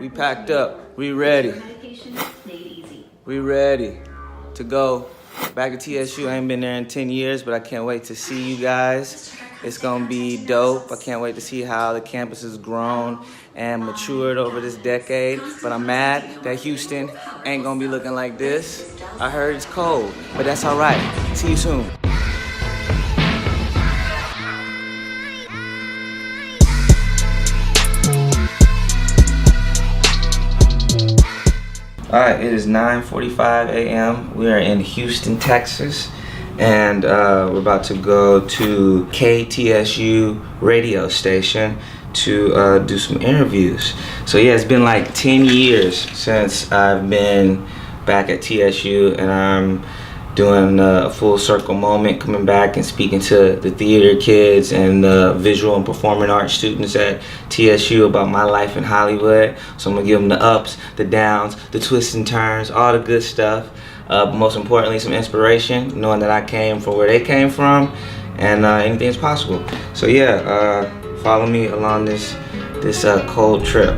We packed up. We ready. We ready to go back to TSU. I ain't been there in 10 years, but I can't wait to see you guys. It's gonna be dope. I can't wait to see how the campus has grown and matured over this decade. But I'm mad that Houston ain't gonna be looking like this. I heard it's cold, but that's all right. See you soon. All right, it is 9:45 a.m. We are in Houston, Texas, and we're about to go to KTSU radio station to do some interviews. So yeah, it's been like 10 years since I've been back at TSU, and I'm doing a full circle moment, coming back and speaking to the theater kids and the visual and performing arts students at TSU about my life in Hollywood. So I'm gonna give them the ups, the downs, the twists and turns, all the good stuff. But most importantly, some inspiration, knowing that I came from where they came from, and anything is possible. So yeah, follow me along this cold trip.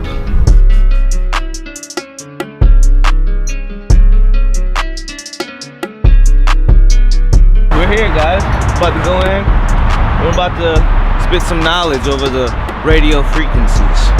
We're here, guys. About to go in. We're about to spit some knowledge over the radio frequencies.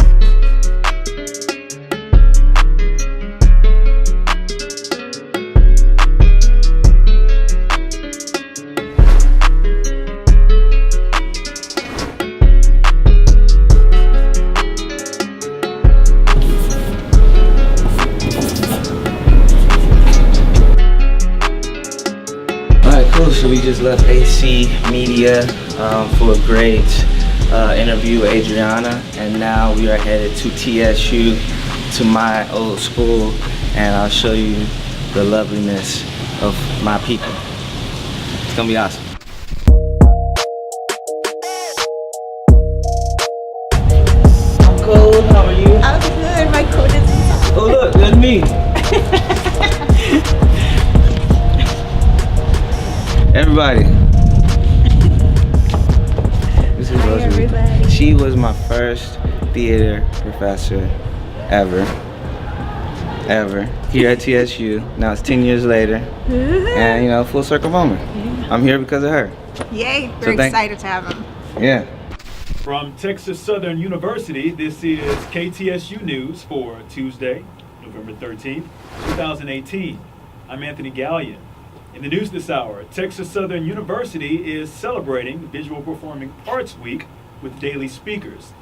So we just left AC Media for a great interview with Adriana, and now we are headed to TSU, to my old school, and I'll show you the loveliness of my people. It's gonna be awesome. I'm cold, how are you? I'm good, my coat is inside. Oh look, there's me. Everybody. This is Hi, everybody. She was my first theater professor ever here at TSU. Now it's 10 years later, and you know, full circle moment. Yeah. I'm here because of her. Yay, we're excited to have him. Yeah. From Texas Southern University, this is KTSU News for Tuesday, November 13th, 2018. I'm Anthony Gallion. In the news this hour, Texas Southern University is celebrating Visual Performing Arts Week with daily speakers.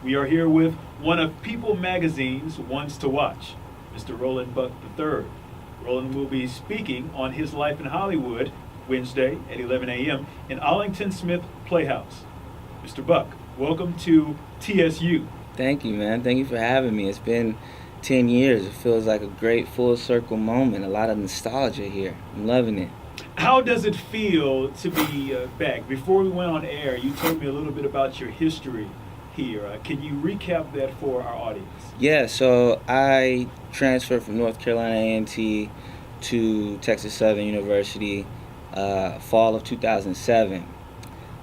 We are here with one of People Magazine's Ones to Watch, Mr. Roland Buck III. Roland will be speaking on his life in Hollywood Wednesday at 11 a.m. in Arlington Smith Playhouse. Mr. Buck, welcome to TSU. Thank you, man. Thank you for having me. It's been 10 years. It feels like a great full circle moment. A lot of nostalgia here. I'm loving it. How does it feel to be back? Before we went on air, you told me a little bit about your history here. Can you recap that for our audience? Yeah, so I transferred from North Carolina A&T to Texas Southern University fall of 2007.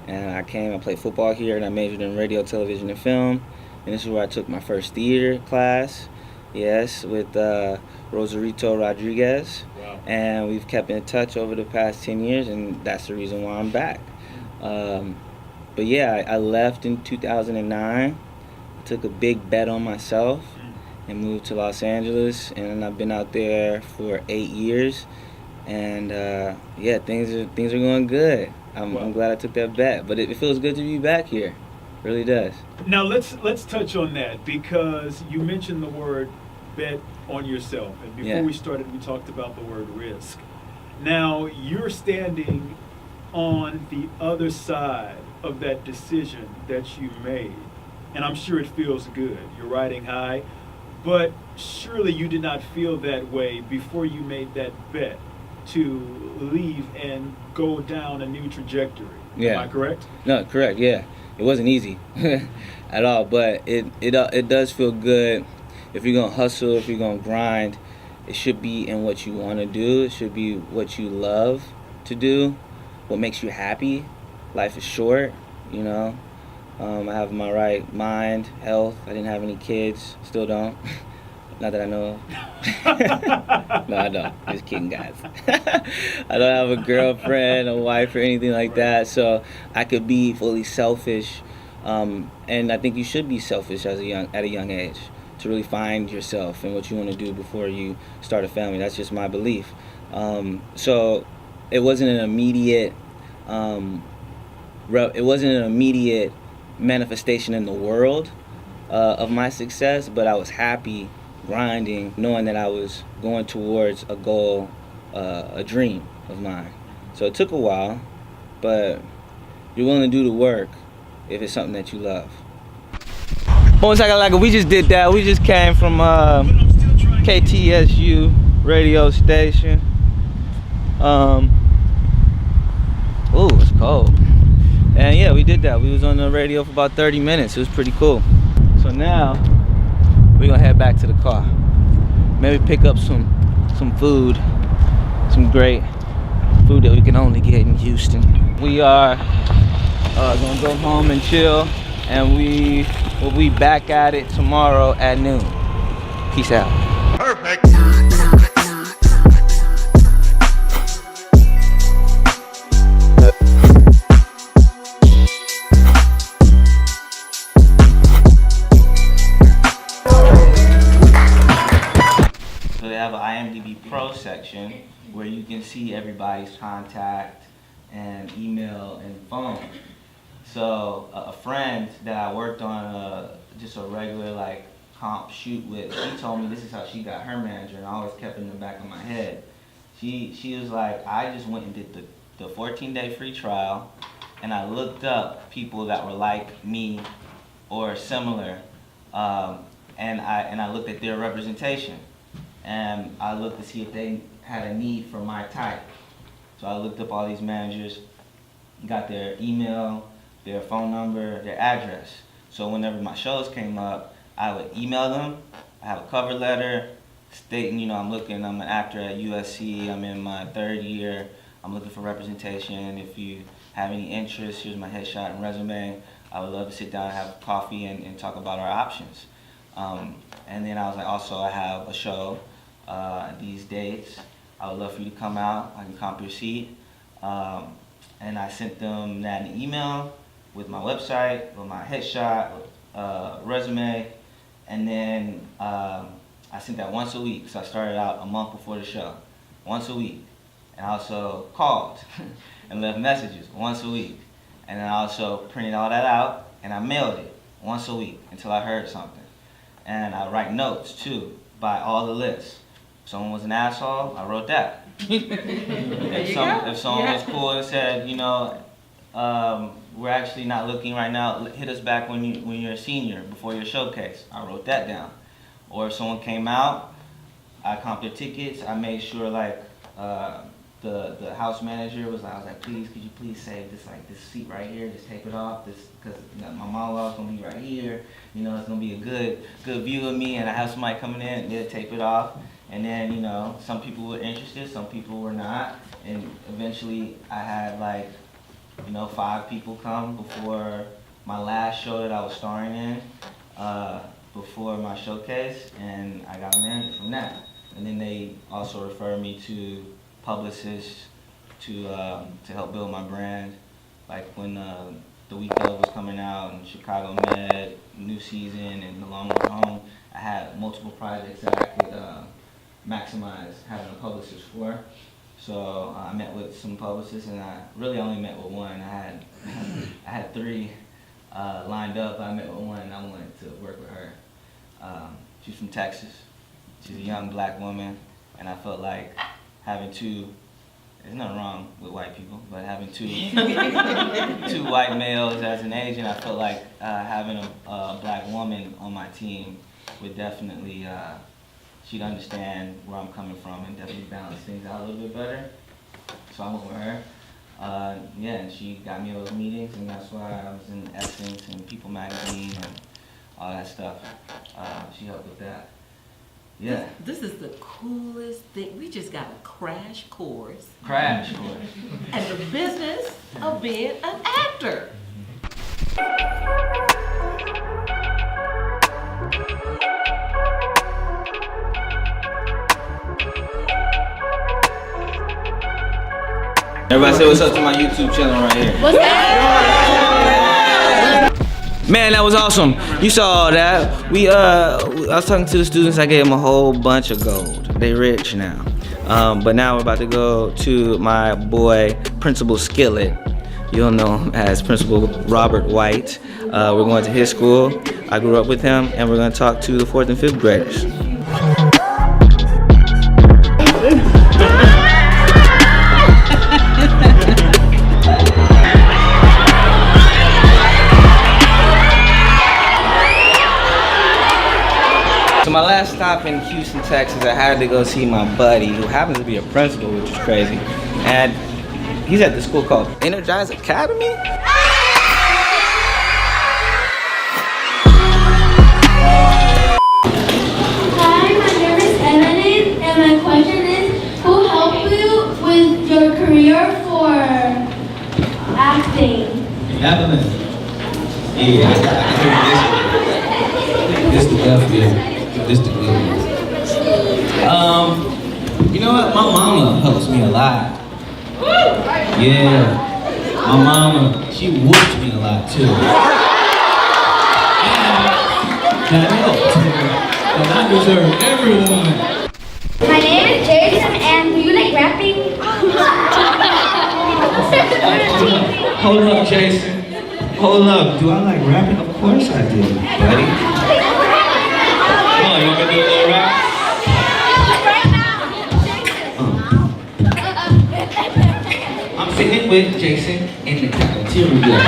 And I played football here, and I majored in radio, television, and film. And this is where I took my first theater class. Yes, with Rosarito Rodriguez. Wow. And we've kept in touch over the past 10 years, and that's the reason why I'm back. But yeah, I left in 2009, took a big bet on myself, and moved to Los Angeles, and I've been out there for 8 years, and yeah, things are going good. I'm glad I took that bet, but it feels good to be back here. It really does. Now let's touch on that, because you mentioned the word bet on yourself, and before we started, we talked about the word risk. Now you're standing on the other side of that decision that you made, and I'm sure it feels good. You're riding high, but surely you did not feel that way before you made that bet to leave and go down a new trajectory. Yeah. Am I correct? No, correct. Yeah, it wasn't easy at all, but it does feel good. If you're gonna hustle, if you're gonna grind, it should be in what you want to do. It should be what you love to do, what makes you happy. Life is short, you know. I have my right mind, health. I didn't have any kids, still don't. Not that I know of. No, I don't. Just kidding, guys. I don't have a girlfriend, a wife, or anything like that, so I could be fully selfish. And I think you should be selfish at a young age to really find yourself and what you want to do before you start a family. That's just my belief. So it wasn't an immediate manifestation in the world of my success, but I was happy grinding, knowing that I was going towards a goal, a dream of mine. So it took a while, but you're willing to do the work if it's something that you love. We just did that. We just came from KTSU radio station. It's cold. And yeah, we did that. We was on the radio for about 30 minutes. It was pretty cool. So now we're gonna head back to the car. Maybe pick up some food, some great food that we can only get in Houston. We are gonna go home and chill, and we will be back at it tomorrow at noon. Peace out. Perfect. So they have an IMDb Pro section where you can see everybody's contact and email and phone. So a friend that I worked on just a regular like comp shoot with, she told me this is how she got her manager, and I always kept it in the back of my head. She was like, I just went and did the 14-day free trial, and I looked up people that were like me or similar, and I looked at their representation, and I looked to see if they had a need for my type. So I looked up all these managers, got their email, their phone number, their address. So whenever my shows came up, I would email them. I have a cover letter stating, I'm an actor at USC, I'm in my 3rd year, I'm looking for representation. If you have any interest, here's my headshot and resume. I would love to sit down and have coffee and talk about our options. And then I was like, also I have a show, these dates. I would love for you to come out, I can comp your seat. And I sent them that in an email with my website, with my headshot, resume, and then I sent that once a week. So I started out a month before the show, once a week. And I also called and left messages once a week. And then I also printed all that out and I mailed it once a week until I heard something. And I write notes too by all the lists. If someone was an asshole, I wrote that. If someone was cool and said, we're actually not looking right now, hit us back when you're a senior before your showcase, I wrote that down. Or if someone came out, I comped their tickets. I made sure the house manager was like, I was like, please, could you please save this seat right here, just tape it off, because my monologue's gonna be right here. It's gonna be a good view of me, and I have somebody coming in and they'll tape it off. And then some people were interested, some people were not, and eventually I had 5 people come before my last show that I was starring in, before my showcase, and I got a manager from that. And then they also referred me to publicists to help build my brand. Like when The Week Of was coming out, and Chicago Med, New Season, and The Long Road Home, I had multiple projects that I could maximize having a publicist for. So I met with some publicists, and I really only met with one. I had 3 lined up. I met with one, and I wanted to work with her. She's from Texas. She's a young black woman, and I felt like having 2. There's nothing wrong with white people, but having 2 white males as an agent, I felt like having a black woman on my team would definitely. She'd understand where I'm coming from and definitely balance things out a little bit better. So I went with her. And she got me those meetings, and that's why I was in Essence and People Magazine and all that stuff. She helped with that. Yeah. This is the coolest thing. We just got a crash course. Crash course. And the business of being an actor. Everybody say what's up to my YouTube channel right here. What's that? Man, that was awesome. You saw all that. I was talking to the students. I gave them a whole bunch of gold. They rich now. But now we're about to go to my boy, Principal Skillet. You'll know him as Principal Robert White. We're going to his school. I grew up with him, and we're going to talk to the 4th and 5th graders. So my last stop in Houston, Texas, I had to go see my buddy, who happens to be a principal, which is crazy. And he's at the school called Energize Academy. Hi, my name is Evelyn, and my question is, who helped you with your career for acting? Evelyn. Yeah, I think this the best one. This the good one. You know what? My mama helps me a lot. Yeah. My mama, she whooped me a lot too. And that helped. And I deserve everyone. My name is Jason, and do you like rapping? Hold up, Jason. Hold up. Do I like rapping? Of course I do, buddy. Come on, you want me to do a little rap? I'm sitting with Jason in the cafeteria.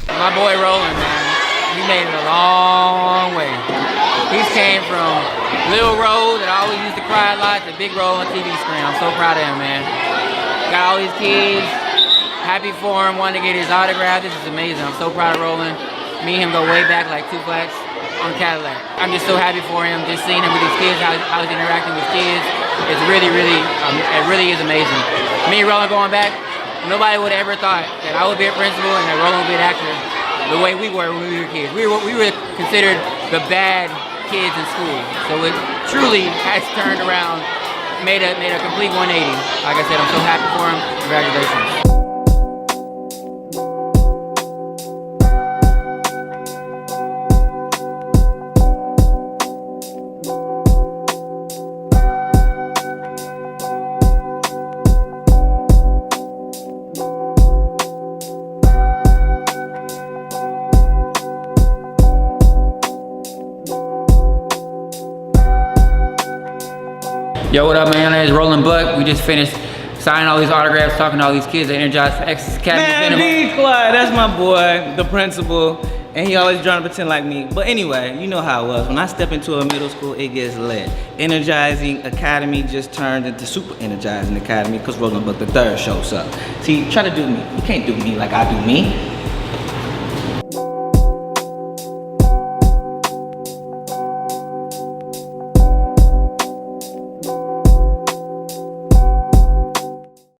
My boy Roland, man, he made it a long way. He's came from little Ro that always used to cry a lot to big Ro on TV screen. I'm so proud of him, man. Got all these kids, happy for him, wanted to get his autograph. This is amazing. I'm so proud of Roland. Me and him go way back like 2 flats on Cadillac. I'm just so happy for him, just seeing him with these kids, how he's interacting with kids. It's really, it really is amazing. Me and Roland going back, nobody would have ever thought that I would be a principal and that Roland would be an actor the way we were when we were kids. We were considered the bad kids in school. So it truly has turned around, made a complete 180. Like I said, I'm so happy for him. Congratulations. Yo, what up, man? My name is Roland Buck. We just finished signing all these autographs, talking to all these kids at Energize Academy. Man, be quiet. That's my boy, the principal, and he always trying to pretend like me. But anyway, you know how it was. When I step into a middle school, it gets lit. Energizing Academy just turned into Super Energizing Academy because Roland Buck III shows up. See, try to do me. You can't do me like I do me.